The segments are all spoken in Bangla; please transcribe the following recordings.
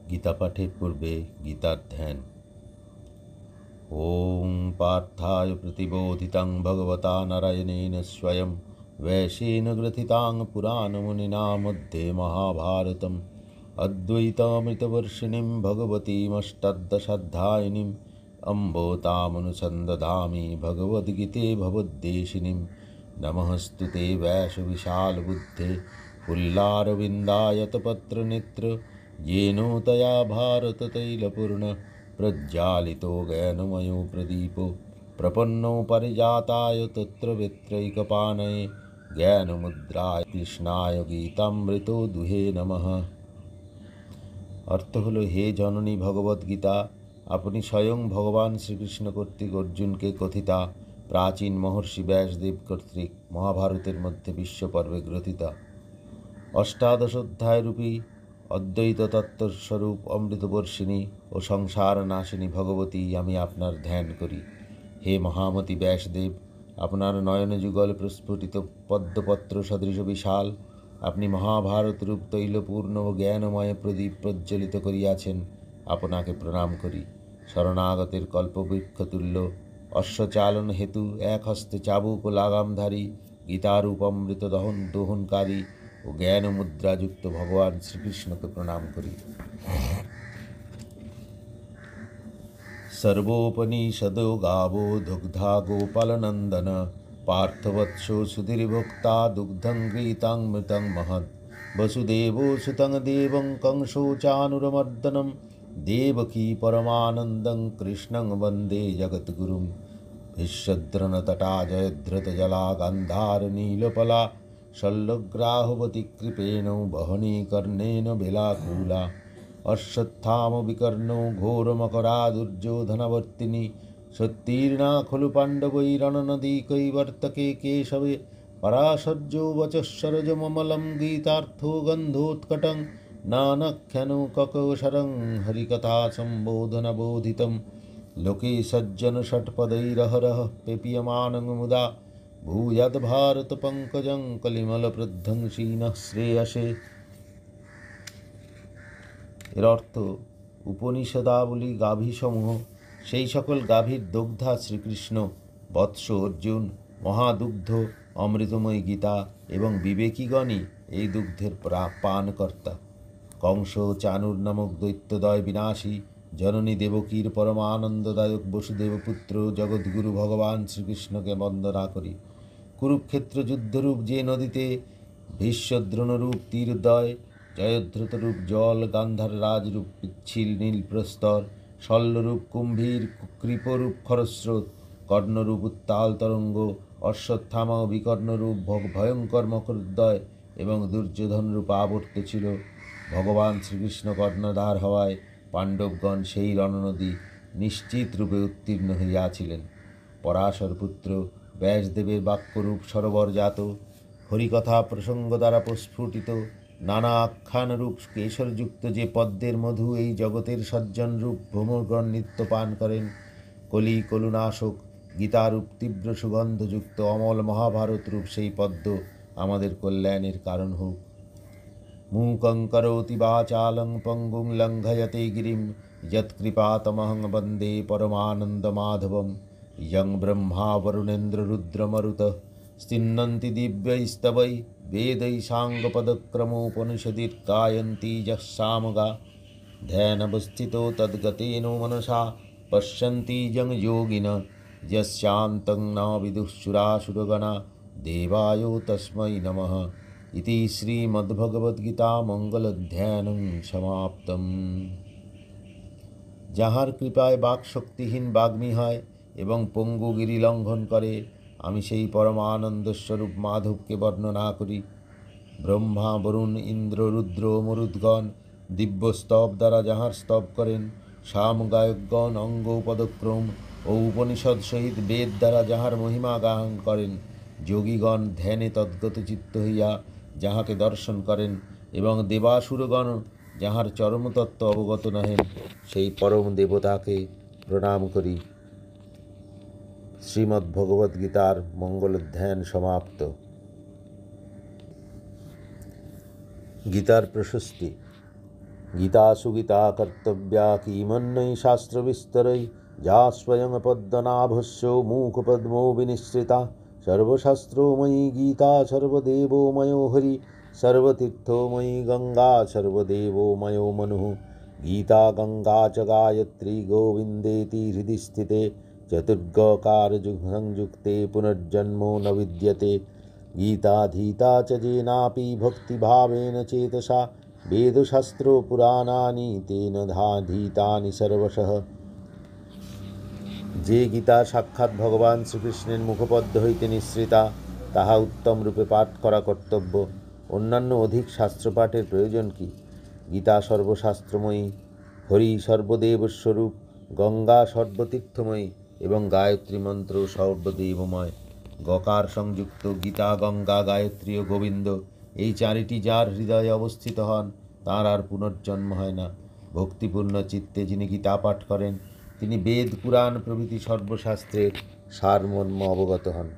गीता पाठेर पूर्वे गीतार ध्यान। ओं पार्थाय प्रतिबोधितं भगवता नारायणेन स्वयं वैशेन ग्रथितां पुराणमुनिना मध्ये महाभारतम् अद्वैतामृतवर्षिणीं भगवतीमष्टादशाध्यायिनीम् अम्ब तामनुसन्दधामि भगवद्गीते भवद्देशिनीं। नमस्तु ते वैशविशालबुद्धे पुल्लारविन्दायतपत्रनेत्र येन तया भारततैलपूर्ण प्रज्वालितो ज्ञानमयो प्रदीपो प्रपन्नो परिजाताय तत्र वित्रैकपाणये ज्ञानमुद्राय कृष्णाय गीतामृतो दुहे नमः। अर्थ हलो, हे जननी भगवत गीता अपनी स्वयं भगवान श्रीकृष्ण कर्तृक अर्जुन के कथिता प्राचीन महर्षि व्यासदेव कर्तृक महाभारतेर मध्य विश्व पर्वे ग्रथिता अष्टादश अध्याय रूपी अद्वैत तत्त्वस्वरूप अमृतवर्षिणी और संसार नाशिनी भगवती आमी आपनार ध्यान करी। हे महामती व्यासदेव, आपनार नयन जुगल प्रस्फुटित पद्मपत्र सदृश विशाल अपनी महाभारत रूप तैलपूर्ण व ज्ञानमय प्रदीप प्रज्वलित करियाछेन, आपनाके प्रणाम करी। शरणागतेर कल्पवृक्ष तुल्य अश्वचालन हेतु एक हस्ते चाबुक व लागामधारी गीतारूप अमृत दोहनकारी और ज्ञान मुद्रायुक्त भगवान श्रीकृष्ण के प्रणाम करी। सर्वोपनिषदो गावो दुग्धा गोपालनंदन पार्थवत्सो सुधीर्भोक्ता दुग्धं गीतामृतं महत् वसुदेवो सुतं देवं कंसो चानुरमर्दनं देवकी परमानन्दं कृष्णं वन्दे जगद्गुरुं। विश्वद्रनतटा जयद्रतजला गान्धारनीलपला शल्यग्राहवती कृपेण वहनीकर्णेन बेलाकुला अश्वत्थामविकर्णो घोरमकरा दुर्योधनवर्तिनी सत्तीर्णा खलु पाण्डवैरणनदी कैवर्तके केशवे पराशर्यो वचःसरजममलं गीतार्थो गन्धोत्कटं नानख्यनु ककौशरं हरिकथा सम्बोधनबोधितं लोके सज्जन षट्पदैरहरः पेपीयमानं मुदा भूयद्भारत पंकजं कलिमलप्रध्वंसिनः श्रेयसे। এর অর্থ উপনিষদাবলী গাভীসমূহ সেই সকল গাভীর দগ্ধা শ্রীকৃষ্ণ, বৎস অর্জুন, মহাদুগ্ধ অমৃতময়ী গীতা এবং বিবেকীগণই এই দুগ্ধের পানকর্তা। কংস চানুর নামক দৈত্যদয় বিনাশী জননী দেবকীর পরমানন্দদায়ক বসুদেবপুত্র জগদ্গুরু ভগবান শ্রীকৃষ্ণকে বন্দনা করি। কুরুক্ষেত্র যুদ্ধরূপ যে নদীতে ভীষ্মদ্রোণরূপ তীরদ্বয়, জয়দ্রথরূপ জল, গান্ধার রাজরূপ পিচ্ছিল নীলপ্রস্তর, শল্যরূপ কুম্ভীর, কৃপরূপ খরস্রোত, কর্ণরূপ উত্তাল তরঙ্গ, অশ্বত্থামা ও বিকর্ণরূপ ভয়ঙ্কর মকরদ্বয় এবং দুর্যোধনরূপ আবর্ত ছিল, ভগবান শ্রীকৃষ্ণ কর্ণধার হওয়ায় পাণ্ডবগণ সেই রণনদী নিশ্চিত রূপে উত্তীর্ণ হইয়াছিলেন। পরাশর পুত্র ব্যাসদেবের বাক্যরূপ সরোবরজাত, হরিকথা প্রসঙ্গ দ্বারা প্রস্ফুটিত, নানা আখ্যানরূপ কেশরযুক্ত যে পদ্মের মধু এই জগতের সজ্জনরূপ ভ্রমরগণ নিত্য পান করেন, কলি কলুনাশক গীতারূপ তীব্র সুগন্ধযুক্ত অমল মহাভারত রূপ সেই পদ্ম আমাদের কল্যাণের কারণ হোক। मूकं करोति वाचालं पंगुं लंघयते गिरिं यत्कृपातमहं वन्दे परमानन्दमाधवं। यं ब्रह्मा वरुणेन्द्र रुद्रमरुतः स्तुन्वन्ति दिव्यैस्तवै वेदै साङ्गपदक्रमोपनिषदिर्गायन्ति यः सामगा ध्यानवस्थितो तद्गतेनो मनसा पश्यन्ति यं योगिनः यस्यान्तं न विदुःसुरासुरगणा देवायो तस्मै नमः। इति श्रीमद्भगवद्गीता मंगलध्यानं समाप्तम्। যাহার কৃপায় বাক শক্তিহীন বাগ্মী হয় এবং পঙ্গু গিরি লঙ্ঘন করে, আমি সেই পরমানন্দস্বরূপ মাধবকে বর্ণনা করি। ব্রহ্মা বরুণ ইন্দ্র রুদ্র মরুদ্গণ দিব্য স্তব দ্বারা যাহার স্তব করেন, সামগায়কগণ অঙ্গ পদক্রম ও উপনিষদ সহিত বেদ দ্বারা যাহার মহিমা গান করেন, যোগীগণ ধ্যানে তদ্গত চিত্ত হইয়া যাহাকে দর্শন করেন এবং দেবাসুরগণ যাহার চরমতত্ত্ব অবগত নহেন, সেই পরম দেবতাকে প্রণাম করি। শ্রীমদ্ভগবদ্গীতার মঙ্গলধ্যান সমাপ্ত। গীতার প্রশস্তি। गीतासु गीता कर्तव्या किमन्यै शास्त्रविस्तरै या स्वयं पद्मनाभस्य मुखपद्मो विनिश्रिता सर्वशास्त्रोमयी गीता सर्वदेवोमयो हरि सर्वतीर्थोमयी गंगा सर्वदेवोमयो मनुः गीता गंगा च गायत्री गोविन्देति हृदि स्थिते चतुर्गकारसंयुक्ते पुनर्जन्मो न विद्यते गीताधीता च येनापि भक्तिभावेन चेतसा वेदशास्त्रो पुराणानि तेन धाधीतानि सर्वशः। যে গীতা সাক্ষাৎ ভগবান শ্রীকৃষ্ণের মুখপদ্ম হইতে নিঃসৃতা তাহা উত্তম রূপে পাঠ করা কর্তব্য। অন্যান্য অধিক শাস্ত্রপাঠের প্রয়োজন কি? গীতা সর্বশাস্ত্রময়ী, হরি সর্বদেবস্বরূপ, গঙ্গা সর্বতীর্থময়ী এবং গায়ত্রী মন্ত্র সর্বদেবময়। গকার সংযুক্ত গীতা, গঙ্গা, গায়ত্রী ও গোবিন্দ এই চারিটি যার হৃদয়ে অবস্থিত হন তাঁর আর পুনর্জন্ম হয় না। ভক্তিপূর্ণ চিত্তে যিনি গীতা পাঠ করেন তিনি বেদ, পুরাণ প্রভৃতি সর্বশাস্ত্রের সারমর্ম অবগত হন।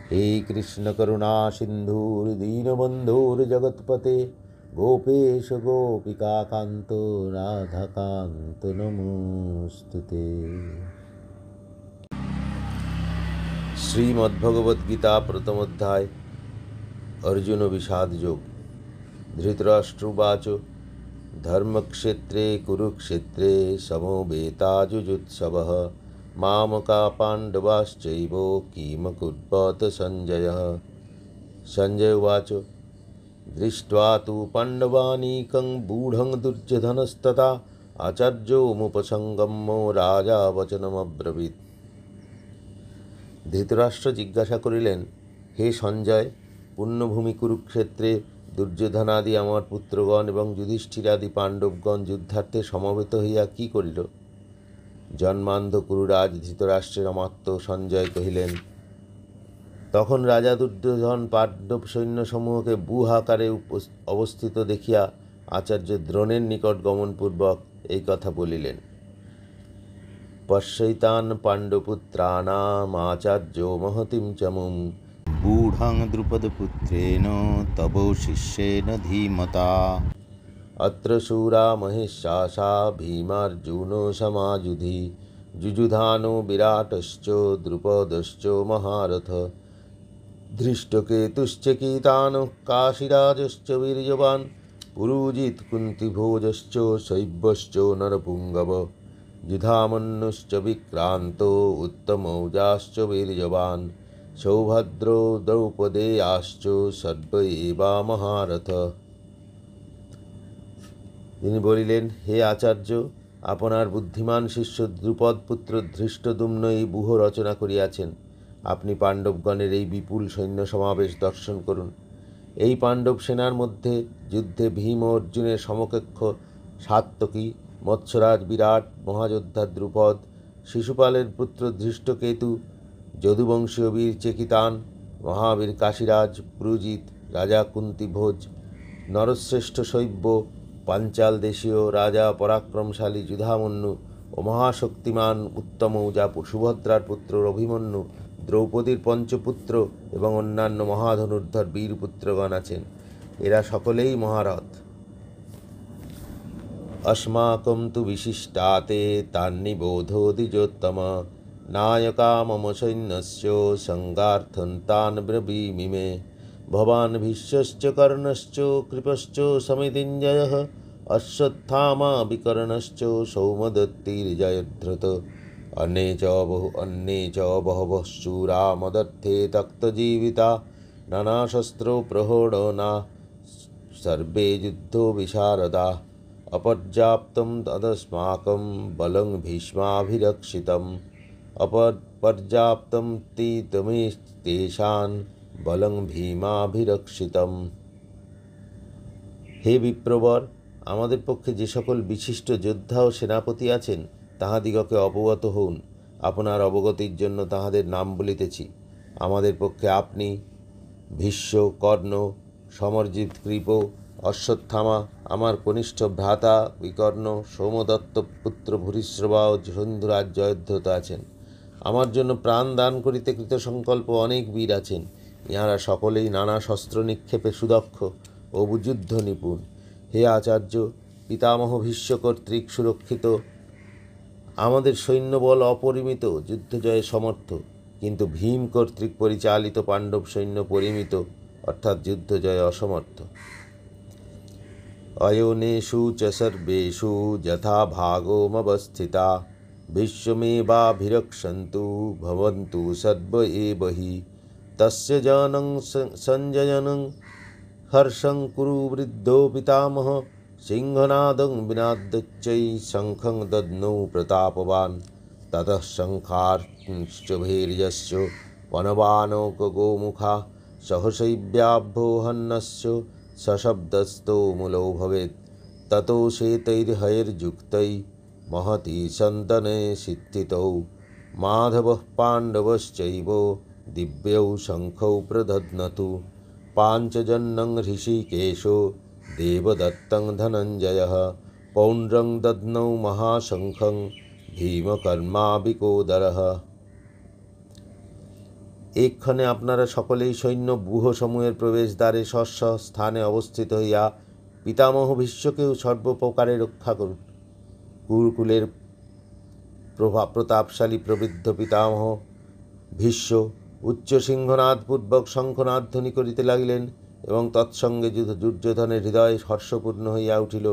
হে কৃষ্ণ করুণা সিন্ধুর দীনবন্ধুর জগৎপতে গোপেশ গোপিকা কান্ত রাধাকান্ত নমস্তুতে। শ্রীমদ্ভগবদ্গীতা প্রথম অধ্যায় अर्जुन विषाद योग। धृतराष्ट्रोवाच धर्मक्षेत्रे कुरुक्षेत्रे समोवेताजुजुत्सवः मामका पाण्डवाश्चैव किमकुर्वत सञ्जयः। सञ्जय उवाच दृष्ट्वा तु पाण्डवानीकं गूढं दुर्योधनस्तथा आचार्योमुपसङ्गम्यो राजा वचनमब्रवीत्। ধৃতরাষ্ট্র জিজ্ঞাসা করিলেন, হে সঞ্জয়, পুণ্যভূমি কুরুক্ষেত্রে দুর্যোধনাদি আমার পুত্রগণ এবং যুধিষ্ঠিরাদি পাণ্ডবগণ যুদ্ধার্থে সমবেত হইয়া কি করিল? জন্মান্ধ কুরুরাজ ধৃতরাষ্ট্রের অমাত্য সঞ্জয় কহিলেন, তখন রাজা দুর্যোধন পাণ্ডব সৈন্যসমূহকে বুহাকারে অবস্থিত দেখিয়া আচার্য দ্রোণের নিকট গমনপূর্বক এই কথা বলিলেন। পশ্যৈতান পাণ্ডপুত্রানাম আচার্য মহতিম চমুম গূঢ়ং দ্রুপদপুত্রেণ তব শিষ্যেন ধীমতা। অত্র শূরা মহেশাসা ভীমার্জুনো সমাযুধি যুযুধানো বিরাটশ্চ দ্রুপদশ্চ মহারথ ধৃষ্টকেতুশ্চ কীতানঃ কাশীরাজশ্চ বীর্যবান পুরুজিৎ কুন্তিভোজশ্চ শৈব্যশ্চ নরপুঙ্গব युधामन्युश्च विक्रान्तो उत्तमौजाश्च वीर्यवान् सौभद्रो द्रौपदेयाश्च सर्व एवा মহারথ। তিনি বলিলেন, হে আচার্য, আপনার বুদ্ধিমান শিষ্য দ্রুপদ পুত্র ধৃষ্টদ্যুম্ন এই ব্যূহ রচনা করিয়াছেন। আপনি পাণ্ডবগণের এই বিপুল সৈন্য সমাবেশ দর্শন করুন। এই পাণ্ডব সেনার মধ্যে যুদ্ধে ভীম ও অর্জুনের সমকক্ষ সাত্ত্বকী, মৎস্যরাজ বিরাট, মহাযোদ্ধা দ্রুপদ, শিশুপালের পুত্র ধৃষ্টকেতু, যদুবংশীয় বীর চেকিতান, মহাবীর কাশীরাজ, পুরুজিৎ, রাজা কুন্তিভোজ, নরশ্রেষ্ঠ শৈব্য, পাঞ্চাল দেশীয় রাজা পরাক্রমশালী যুধামন্যু ও মহাশক্তিমান উত্তমৌজা সুভদ্রার পুত্র অভিমন্যু, দ্রৌপদীর পঞ্চপুত্র এবং অন্যান্য মহাধনুর্ধর বীরপুত্রগণ আছেন। এরা সকলেই মহারথ। अस्माकं तु विशिष्टाते तान्निबोधो द्विजोत्तम नायका मम सैन्यस्य संगार्थं तान् ब्रवीमि मे। भवान् भीष्मश्च कर्णश्च कृपश्च समितिञ्जयः अश्वत्थामा विकर्णश्च सौमदत्तिर्जयद्रथ अन्ये च बहवः शूरा मदर्थे तक्तजीविता नानाशस्त्रो प्रहोढना सर्वे युद्धो विशारदा। अपर्याप्तं तदस्माकं बलं भीष्माभिरक्षितम् अपर्याप्तं तेषां बलं ভীমাভিরক্ষিতম। হে বিপ্রবর, আমাদের পক্ষে যে সকল বিশিষ্ট যোদ্ধা ও সেনাপতি আছেন তাহাদিগকে অবগত হউন। আপনার অবগতির জন্য তাহাদের নাম বলিতেছি। আমাদের পক্ষে আপনি, ভীষ্ম, কর্ণ, সমরজিৎ, কৃপ, অশ্বত্থামা, আমার কনিষ্ঠ ভ্রাতা বিকর্ণ, সৌমদত্ত পুত্র ভূরিশ্রবা ও সিন্ধুরাজ জয়দ্রথ আছেন। আমার জন্য প্রাণ দান করিতে কৃতসংকল্প অনেক বীর আছেন। ইহারা সকলেই নানা শস্ত্র নিক্ষেপে সুদক্ষ। ও যুদ্ধ নিপুণ। হে আচার্য, পিতামহ ভীষ্ম কর্তৃক সুরক্ষিত আমাদের সৈন্যবল অপরিমিত, যুদ্ধজয়ে সমর্থ, কিন্তু ভীম কর্তৃক পরিচালিত পাণ্ডব সৈন্য পরিমিত, অর্থাৎ যুদ্ধজয়ে অসমর্থ। অয়নেষু চ সর্বেষু যথা ভাগোমবস্থিতা বিশ্বমেবাভিরক্ষन्तু ভবন্তু সর্ব এব হি। তস্য জনং সঞ্জয়নং হর্ষং কুরু বৃদ্ধো পিতামহ সিংহনাদং বিনাদ্যচ্চৈ শঙ্খং দদ্নৌ প্রতাপবান। ততঃ শঙ্খাশ্চ ভৈর্যশ্চ বনবানৌকগোমুখা সহসৈব্যাভ্যোহন্নশ্চ সশব্দस्तो মূলৌ ভবেत्। ততো শ্বেতৈর্হয়ৈর্যুক্তৈ महति सन्दने सिद्धितौ माधवः पाण्डवश्चैव दिव्यौ शङ्खौ प्रदध्नतु। पाञ्चजन्यं ऋषिकेशो देवदत्तं धनञ्जयः पौण्ड्रं दध्नौ महाशङ्खं ভীমকর্মাবিকোদরः। এক্ষণে আপনারা সকলেই সৈন্য ব্যূহসমূহের প্রবেশদ্বারে স্ব স্থানে অবস্থিত হইয়া পিতামহ ভীষ্মকেও সর্বপ্রকারে রক্ষা করুন। কুরুকুলের প্রতাপশালী প্রবৃদ্ধ পিতামহ ভীষ্ম উচ্চ সিংহনাদপূর্বক শঙ্খনাদ ধ্বনি করিতে লাগিলেন এবং তৎসঙ্গে দুর্যোধনের হৃদয় হর্ষপূর্ণ হইয়া উঠিল।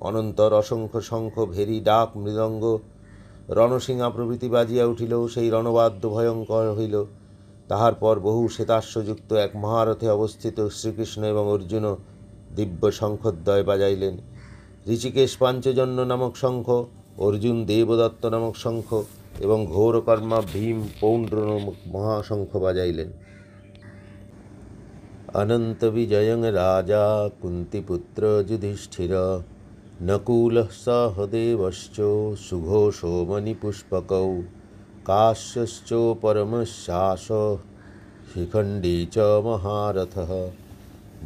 অনন্তর অসংখ্য শঙ্খ, ভেরি, ডাক, মৃদঙ্গ, রণসিংহা প্রভৃতি বাজিয়া উঠিল। সেই রণবাদ্য ভয়ঙ্কর হইল। তাহার পর বহু শ্বেতাশ্বযুক্ত এক মহারথে অবস্থিত শ্রীকৃষ্ণ এবং অর্জুন দিব্য শঙ্খদ্বয় বাজাইলেন। ঋষিকেশ পাঞ্চজন্য নামক শঙ্খ, অর্জুন দেবদত্ত নামক শঙ্খ এবং ঘোরকর্মা ভীম পৌণ্ড্র নামক মহাশঙ্খ বাজাইলেন। অনন্ত বিজয়ং রাজা কুন্তিপুত্র যুধিষ্ঠির নকুলঃ সহদেবশ্চ সুঘোষো মণিপুষ্পকৌ কাশ্যশ্চ পরমশ্বাস শিখণ্ডী চ মহারথः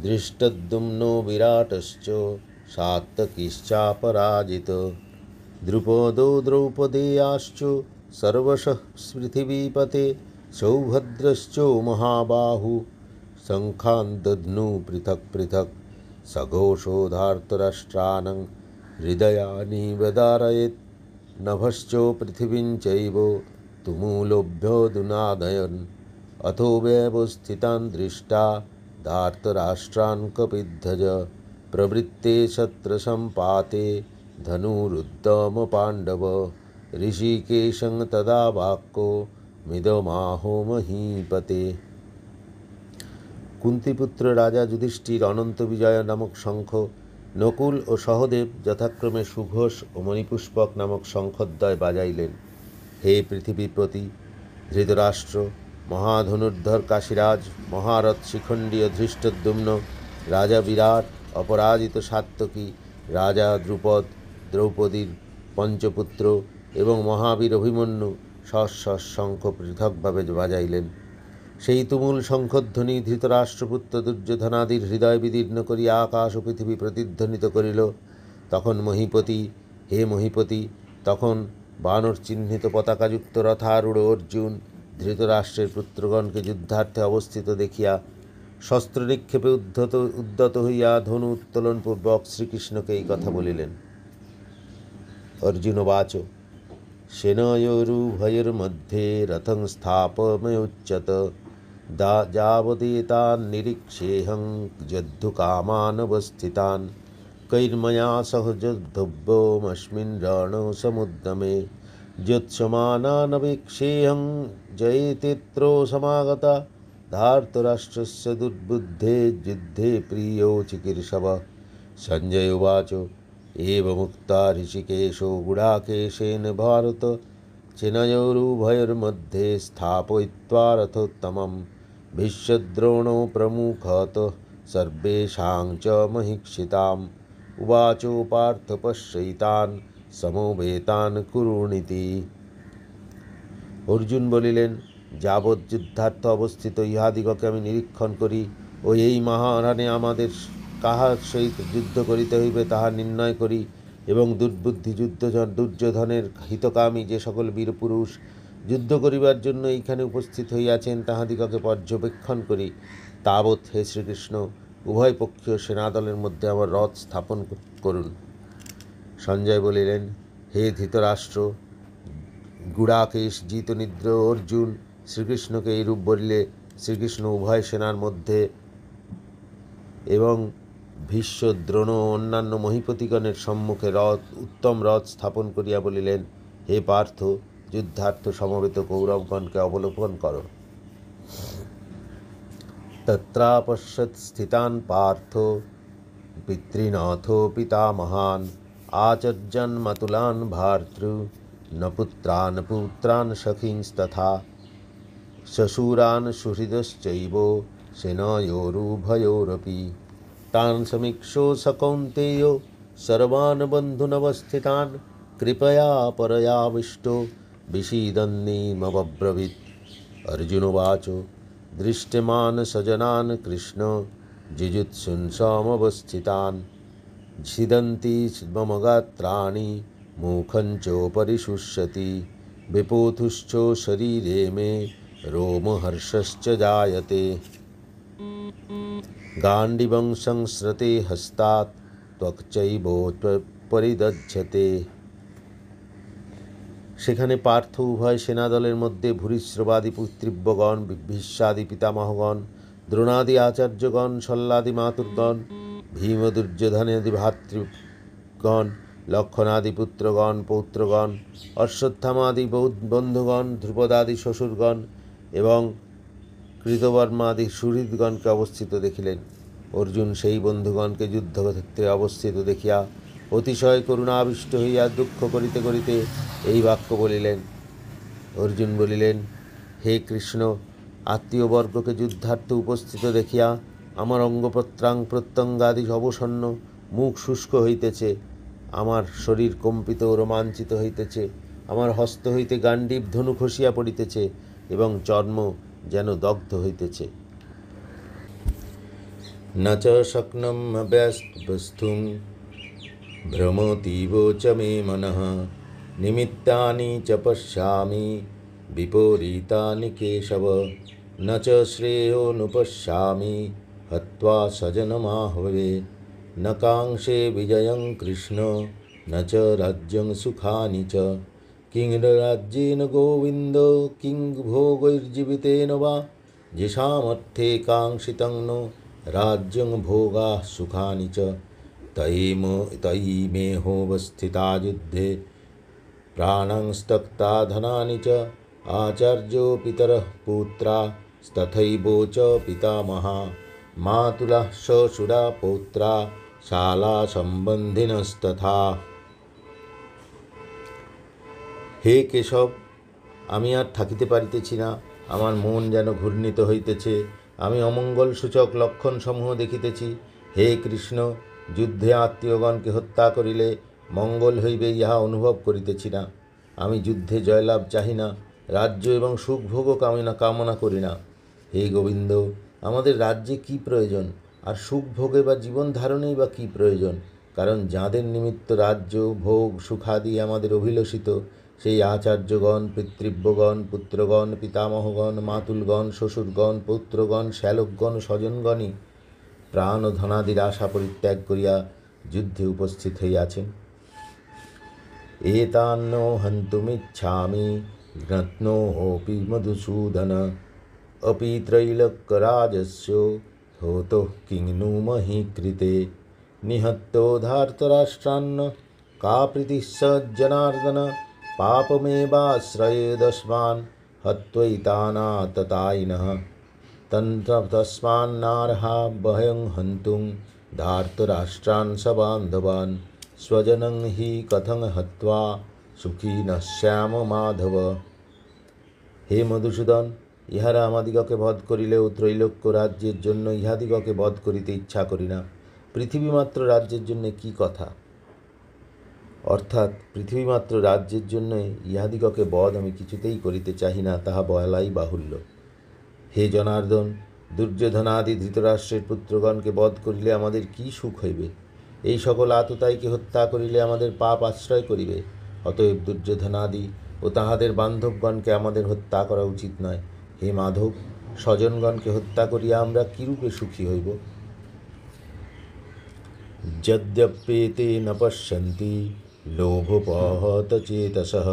দৃষ্টদ্যুম্নো বিরাটশ্চ সাত্যকিশ্চাপরাজিত দ্রুপদো দ্রৌপদেয়াশ্চ সর্বশঃ পৃথিবীপতে সৌভদ্রশ্চ মহাবাহু শঙ্খান দধ্নু পৃথক পৃথক সঘোষো ধার্তরাষ্ট্রাণং হৃদয়ানি বদারয়েৎ নভশ্চ পৃথিবীং চৈব তুমুলোভ্যোদুনাদয়ন अथो व्यवस्थितान् दृष्टा धार्तराष्ट्रान् कपिध्वज प्रवृत्ते शत्रसम्पाते धनुरुद्दम पाण्डव ऋषिकेशं तदा वाक्को मिदमाहो महीपते। কুন্তিপুত্র রাজা যুধিষ্ঠির অনন্ত বিজয় নামক শঙ্খ, নকুল ও সহদেব যথাক্রমে সুঘোষ ও মণিপুষ্পক নামক শঙ্খদ্বয় বাজাইলেন। হে পৃথিবীপতি ধৃতরাষ্ট্র, মহাধনুর্ধর কাশীরাজ, মহারথ শিখণ্ডীয় ধৃষ্টদ্যুম্ন, রাজা বিরাট, অপরাজিত সাত্যকী, রাজা দ্রুপদ, দ্রৌপদীর পঞ্চপুত্র এবং মহাবীর অভিমন্যু শঙ্খ পৃথকভাবে বাজাইলেন। সেই তুমুল শঙ্খধ্বনি ধৃতরাষ্ট্রপুত্র দুর্যোধনাদির হৃদয় বিদীর্ণ করিয়া আকাশ ও পৃথিবী প্রতিধ্বনিত করিল। তখন মহীপতি, হে মহীপতি, তখন বানর চিহ্নিত পতাকাযুক্ত রথারূঢ় অর্জুন ধৃতরাষ্ট্রের পুত্রগণকে যুদ্ধার্থে অবস্থিত দেখিয়া শস্ত্র নিক্ষেপে উদ্যত হইয়া ধনু উত্তোলনপূর্বক শ্রীকৃষ্ণকে এই কথা বলিলেন। অর্জুনবাচ সেনয়োরুভয়োর্মধ্যে রথং স্থাপয়মেচ্যত যাবদেতাन् নিরীক্ষেऽহং যদ্ধুকামানवस्थितान् কৈর্ময়া সহ যোদ্ধব্যোऽস্মিन् রণসमुद्यमे যৎসমানানবেক্ষেऽহং জয়েতেত্রো সমাগতা ধার্তরাষ্ট্রস্য দুর্বুদ্ধে যুদ্ধে প্রিयो চিকীর্ষবः। সঞ্জয় উবাচ एवमुक्ता ऋषिकेशो गुडाकेशेन भारत सेनयोरुभयोर्मध्ये स्थापयित्वा रथोत्तमं भीष्मद्रोणो प्रमुखतः सर्वेषां च महीक्षिताम् उवाचो पार्थ पश्यैतान् সমবেতান কুরুনীতি। অর্জুন বলিলেন, যাবৎ যুদ্ধার্থ অবস্থিত ইহাদিগকে আমি নিরীক্ষণ করি ও এই মহারণে আমাদের কাহার সহিত যুদ্ধ করিতে হইবে তাহা নির্ণয় করি এবং দুর্বুদ্ধি দুর্যোধনের হিতকামী যে সকল বীরপুরুষ যুদ্ধ করিবার জন্য এইখানে উপস্থিত হইয়াছেন তাহাদিগকে পর্যবেক্ষণ করি। তাবৎ হে শ্রীকৃষ্ণ, উভয় পক্ষীয় সেনাদলের মধ্যে আমার রথ স্থাপন করুন। সঞ্জয় বলিলেন, হে ধৃতরাষ্ট্র, গুড়াকেশ, জিতনিদ্র অর্জুন শ্রীকৃষ্ণকে এইরূপ বলিলে শ্রীকৃষ্ণ উভয় সেনার মধ্যে এবং ভীষ্ম, দ্রোণ ও অন্যান্য মহিপতিগণের সম্মুখে উত্তম রথ স্থাপন করিয়া বলিলেন, হে পার্থ, যুদ্ধার্থ সমবেত কৌরবগণকে অবলোকন কর। তত্রাপশ্যৎ স্থিতান পার্থ পিতৃনাথ পিতামহান আচার্যান মাতুলান ভার্তৃ ন পুত্রান সখীংস্তথা শ্বশুরান সুহৃদশ্চৈব সেনয়োरुभयोरपि तान् समीक्षो स कौन्तेयो सर्वान् बन्धुनवस्थितान् कृपया परयाविष्टो विषीदन्नीमब्रवीत्। अर्जुनोवाच दृष्ट्यमान् सजनान् कृष्ण जिजुत्सुन् समवस्थितान् छिदन्ति मम गात्राणि मुखं चोपरि शुष्यति विपोथुश्च शरीरे मे रोमहर्षश्च जायते गाण्डीवं संसृते हस्तात् त्वक्चैवोत्परिदध्यते। সেখানে পার্থ উভয় সেনাদলের মধ্যে ভূরিশ্রবাদী পিতৃব্যগণ, ভীষ্মাদি পিতামহগণ, দ্রোণাদি আচার্যগণ, শল্যাদি মাতুর্গণ, ভীম দুর্যোধনাদি ভ্রাতৃগণ, লক্ষণাদি পুত্রগণ পৌত্রগণ, অশ্বত্থামাদি বন্ধুগণ, ধ্রুপদাদি শ্বশুরগণ এবং কৃতবর্মাদি সুহৃদগণকে অবস্থিত দেখিলেন। অর্জুন সেই বন্ধুগণকে যুদ্ধক্ষেত্রে অবস্থিত দেখিয়া অতিশয় করুণাবিষ্ট হইয়া দুঃখ করিতে করিতে এই বাক্য বলিলেন। অর্জুন বলিলেন, হে কৃষ্ণ, আত্মীয়বর্গকে যুদ্ধার্থে উপস্থিত দেখিয়া আমার প্রত্যঙ্গাদি অবসন্ন, মুখ শুষ্ক হইতেছে, আমার শরীর কম্পিত ও রোমাঞ্চিত হইতেছে, আমার হস্ত হইতে গাণ্ডীব ধনু খসিয়া পড়িতেছে এবং চর্ম যেন দগ্ধ হইতেছে। ন চ শক্নম ব্যস্তুম ভ্রমতীব চ মে মনঃ নিমিত্তানি চ পশ্যামি বিপরীতানি কেশব ন চ শ্রেয়োনুপশ্যামি হত্বা স্বজনমাহবে ন কাঙ্ক্ষে বিজয়ং কৃষ্ণ ন চ রাজ্যং সুখানি চ কিং রাজ্যেন গোবিন্দ কিং ভোগৈর্জীবিতেন বা যেষামর্থে কাঙ্ক্ষিতং নো রাজ্যং ভোগাঃ সুখানি চ তয়িমেহোবস্থিতা যুদ্ধে প্রাণং ত্যক্তা ধনানি চ आचार्यो पितरः पुत्रा तथैव च पितामहा मातुलः শ্বশুরা পৌত্রা শালা সম্বন্ধিনস্তথা। হে কেশব, আমি আর থাকিতে পারিতেছি না, আমার মন যেন ঘূর্ণিত হইতেছে, আমি অমঙ্গল সূচক লক্ষণসমূহ দেখিতেছি। হে কৃষ্ণ, যুদ্ধে আত্মীয়গণকে হত্যা করিলে মঙ্গল হইবে ইহা অনুভব করিতেছি না। আমি যুদ্ধে জয়লাভ চাহি না, রাজ্য এবং সুখভোগও কামনা করি না। হে গোবিন্দ, আমাদের রাজ্যে কি প্রয়োজন, আর সুখভোগে বা জীবন ধারণেই বা কী প্রয়োজন? কারণ যাঁদের নিমিত্ত রাজ্য ভোগ সুখাদি আমাদের অভিলষিত, সেই আচার্যগণ, পিতৃব্যগণ, পুত্রগণ, পিতামহগণ, মাতুলগণ, শ্বশুরগণ, পৌত্রগণ, শ্যালকগণ, স্বজনগণই প্রাণ ও ধনাদির আশা পরিত্যাগ করিয়া যুদ্ধে উপস্থিত হইয়াছেন। এতান্ন হন্তুমিচ্ছামি ঘ্নত্নোऽপি মধুসূদন अपि त्रैलोक्यराजस्य होतः किं नु मही कृते निहत्यो धार्तराष्ट्रान्न का प्रीतिः स जनार्दन पापमेवाश्रयेदस्मान् हत्वैतानाततायिनः तस्मान्नार्हा भयं हन्तुं धार्तराष्ट्रान् सबान्धवान् स्वजनं हि कथं हत्वा सुखी न श्याम माधव। हे मधुसूदन, ইহারা আমাদিগকে বধ করিলেও ত্রৈলোক্য রাজ্যের জন্য ইহাদিগকে বধ করিতে ইচ্ছা করি না। পৃথিবীমাত্র রাজ্যের জন্য কি কথা, অর্থাৎ পৃথিবীমাত্র রাজ্যের জন্য ইহাদিগকে বধ আমি কিছুতেই করিতে চাহি না, তাহা বলাই বাহুল্য। হে জনার্দন, দুর্যোধনাদি ধৃতরাষ্ট্রের পুত্রগণকে বধ করিলে আমাদের কি সুখ হইবে? এই সকল আততায়ীকে হত্যা করিলে আমাদের পাপ আশ্রয় করিবে। অতএব দুর্যোধনাদি ও তাহাদের বান্ধবগণকে আমাদের হত্যা করা উচিত নয়। হে মাধব, স্বজনগণকে হত্যা করিয়া আমরা কিরূপে সুখী হইব? यद्यप्येते न पश्यन्ति लोभोपहतचेतसः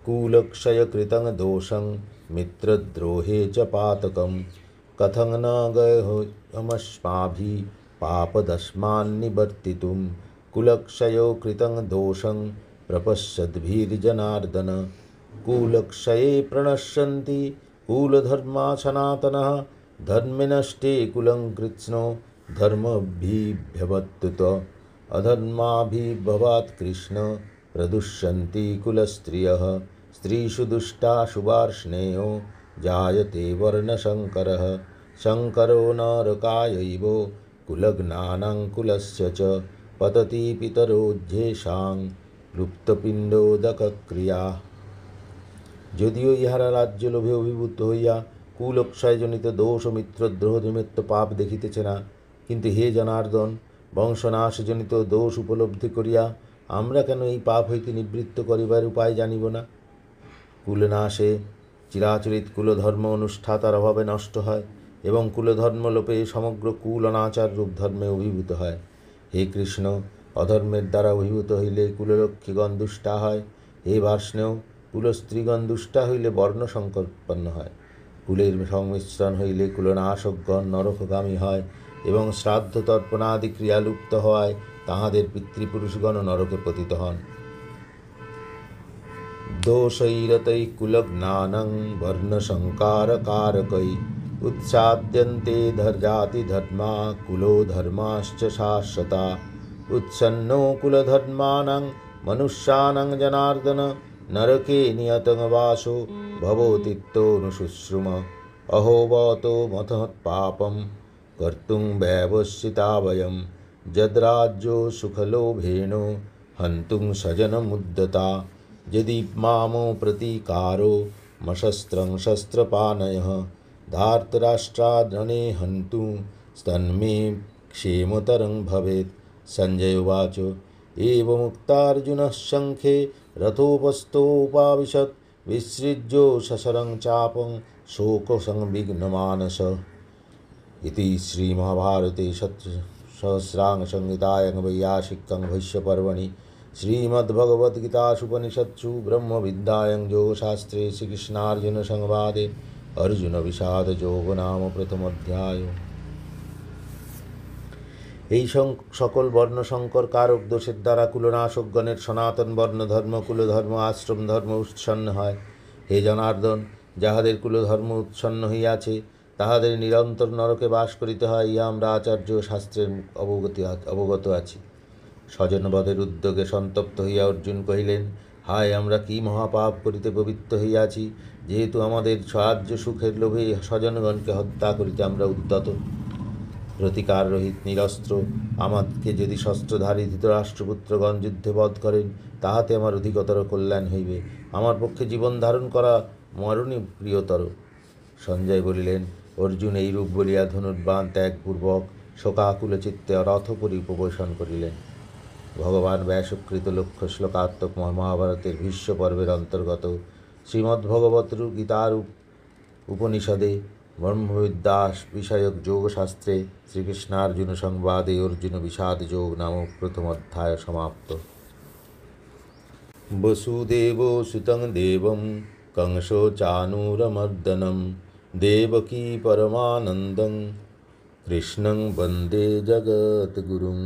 कुलक्षयकृतं दोषं मित्रद्रोहे च पातकं कथं न गयमस्माभिः पापदस्मान्निवर्तितुं कुलक्षयो कृतं दोषं प्रपश्यद्भिर्जनार्दन कुलक्षये प्रणश्यन्ति कुलधर्मा सनातनः धर्मे नष्टे कुलं कृत्स्नो धर्मभिभ्यवत्युत अधर्माभिभवात् कृष्ण प्रदुष्यन्ति कुलस्त्रियः स्त्रीषु दुष्टाशु वार्ष्णेयो जायते वर्णशङ्करः शङ्करो नरकायैव कुलज्ञानां कुलस्य च पतति पितरो ह्येषां লুপ্তপিণ্ডোদকক্রিয়া। যদিও ইহারা রাজ্য লোভে অভিভূত হইয়া কুলক্ষয়জনিত দোষ ও মিত্রদ্রোহ নিমিত্ত পাপ দেখিতেছে না, কিন্তু হে জনার্দন, বংশনাশজনিত দোষ উপলব্ধি করিয়া আমরা কেন এই পাপ হইতে নিবৃত্ত করিবার উপায় জানিব না? কুলনাশে চিরাচরিত কুলধর্ম অনুষ্ঠাতার অভাবে নষ্ট হয় এবং কুলধর্ম লোপে সমগ্র কুল অনাচার রূপ ধর্মে অভিভূত হয়। হে কৃষ্ণ, অধর্মের দ্বারা অভিভূত হইলে কুলরক্ষীগণ দুষ্টা হয়। হে বার্ষ্ণেয়, কুলস্ত্রীগণ দুষ্টা হইলে বর্ণসংকর উৎপন্ন হয়। কুলের সংমিশ্রণ হইলে কুলনাশকগণ নরকগামী হয় এবং শ্রাদ্ধ তর্পণাদি ক্রিয়া লুপ্ত হওয়ায় তাহাদের পিতৃপুরুষগণ নরকে পতিত হন। দোষৈরতৈ কুলজ্ঞানং বর্ণসংকারকারকৈ উৎসাদ্যন্তে জাতিধর্মা কুলো ধর্মাশ্চ শাশ্বতা উৎসন্নো কুলধর্মাণং মনুষ্যাণং জনার্দন নরকে নিয়তং বাসো ভবতীত্যনুশুশ্রুম অহোবতো মথৎপাপম কর্তুং ব্যবস্থিতা বয়ম যদ্রাজ্যো সুখলোভেন হন্তুং স্বজনमुद्यता यदि मामो प्रतीकारो मशस्त्रं शस्त्रपाणयः धार्तराष्ट्राद्रणे हन्तु स्तन्मे क्षेमतरं भवेत्। संजय उवाच एवमुक्तार्जुनः शङ्खे रथोपस्थोपाविशत् विसृज्यो शशरं चापं शोकसंविघ्नमानस। इति श्रीमहाभारते सहस्रांगसंहितायां वैयासिकं भविष्यपर्वणि श्रीमद्भगवद्गीतासूपनिषत्सु ब्रह्मविद्यायां योगशास्त्रे श्रीकृष्णार्जुनसंवादे अर्जुनविषादयोगो नाम प्रथमोऽध्याय। এই সকল বর্ণসংকর কারক দোষের দ্বারা কুলনাশকগণের সনাতন বর্ণধর্ম কুলধর্ম আশ্রম ধর্ম উৎসন্ন হয়। হে জনার্দন, যাহাদের কুলধর্ম উৎসন্ন হইয়াছে তাহাদের নিরন্তর নরকে বাস করিতে হয়, ইহা আমরা আচার্য শাস্ত্রের অবগত আছি। স্বজনবধের উদ্যোগে সন্তপ্ত হইয়া অর্জুন কহিলেন, হায়, আমরা কি মহাপাপ করিতে প্রবৃত্ত হইয়াছি, যেহেতু আমাদের সাহায্য সুখের লোভে স্বজনগণকে হত্যা করিতে আমরা উদ্যত। প্রতিকার রহিত নিরস্ত্র আমাকে যদি শস্ত্রধারী ধৃতরাষ্ট্রপুত্রগণ যুদ্ধে বধ করেন, তাহাতে আমার অধিকতর কল্যাণ হইবে। আমার পক্ষে জীবন ধারণ করা মরণই প্রিয়তর। সঞ্জয় বলিলেন, অর্জুন এইরূপ বলিয়া ধনুর্বাণ ত্যাগপূর্বক শোকাকুল চিত্তে রথপরি উপবেশন করিলেন। ভগবান ব্যাসকৃত লক্ষ্য শ্লোকাত্মক মহাভারতের ভীষ্ম পর্বের অন্তর্গত শ্রীমদ্ভগবত গীতার উপনিষদে ব্রহ্মবিদ্যা বিষয়ক যোগশাস্ত্রে শ্রীকৃষ্ণার্জুন সংবাদে অর্জুন বিষাদ যোগ নামক প্রথম অধ্যায় সমাপ্ত। বসুদেব সুতং দেবং কংসো চানুরমর্দনম দেবকী পরমানন্দং কৃষ্ণং বন্দে জগদ্গুরুম।